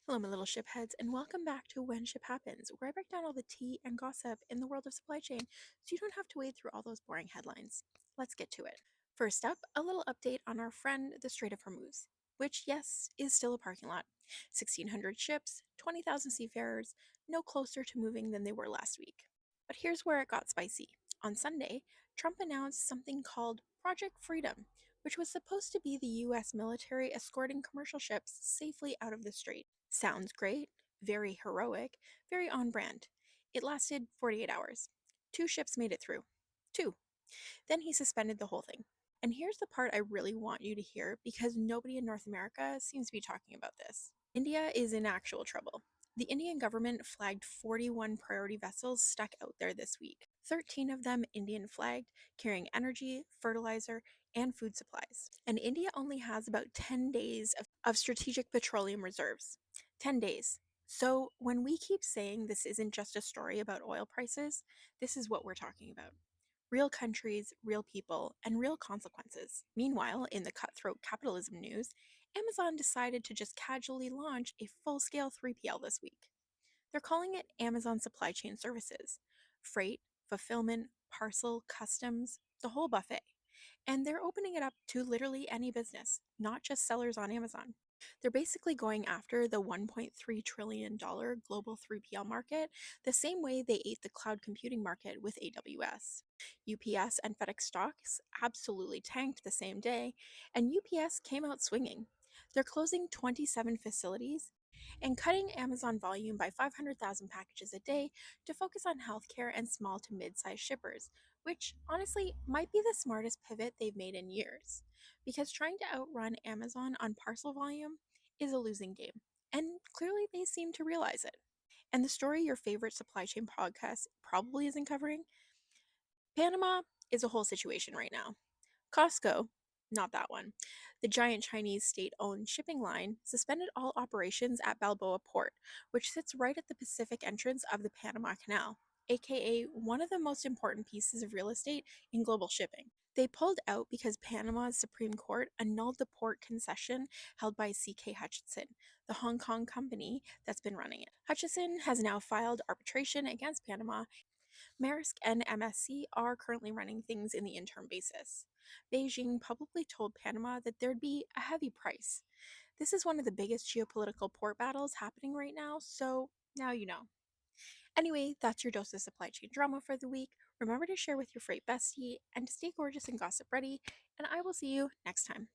Hello, my little ship heads, and welcome back to When Ship Happens, where I break down all the tea and gossip in the world of supply chain so you don't have to wade through all those boring headlines. Let's get to it. First up, a little update on our friend, the Strait of Hormuz, which, yes, is still a parking lot. 1,600 ships, 20,000 seafarers, no closer to moving than they were last week. But here's where it got spicy. On Sunday, Trump announced something called Project Freedom, which was supposed to be the US military escorting commercial ships safely out of the strait. Sounds great, very heroic, very on brand. It lasted 48 hours. Two ships made it through. Two. Then he suspended the whole thing. And here's the part I really want you to hear because nobody in North America seems to be talking about this. India is in actual trouble. The Indian government flagged 41 priority vessels stuck out there this week, 13 of them Indian flagged, carrying energy, fertilizer, and food supplies. And India only has about 10 days of strategic petroleum reserves. 10 days. So when we keep saying this isn't just a story about oil prices, this is what we're talking about. Real countries, real people, and real consequences. Meanwhile, in the cutthroat capitalism news, Amazon decided to just casually launch a full scale 3PL this week. They're calling it Amazon Supply Chain Services freight, fulfillment, parcel, customs, the whole buffet. And they're opening it up to literally any business, not just sellers on Amazon. They're basically going after the $1.3 trillion global 3PL market the same way they ate the cloud computing market with AWS. UPS and FedEx stocks absolutely tanked the same day, and UPS came out swinging. They're closing 27 facilities and cutting Amazon volume by 500,000 packages a day to focus on healthcare and small to mid sized shippers, which honestly might be the smartest pivot they've made in years. Because trying to outrun Amazon on parcel volume is a losing game, and clearly they seem to realize it. And the story your favorite supply chain podcast probably isn't covering, Panama is a whole situation right now. Costco, not that one, the giant Chinese state owned shipping line suspended all operations at Balboa Port, which sits right at the Pacific entrance of the Panama Canal, aka one of the most important pieces of real estate in global shipping. They pulled out because Panama's Supreme Court annulled the port concession held by CK Hutchison, the Hong Kong company that's been running it. Hutchison has now filed arbitration against Panama. Maersk and MSC are currently running things in the interim basis. Beijing publicly told Panama that there'd be a heavy price. This is one of the biggest geopolitical port battles happening right now, so now you know. Anyway, that's your dose of supply chain drama for the week. Remember to share with your freight bestie and to stay gorgeous and gossip ready, and I will see you next time.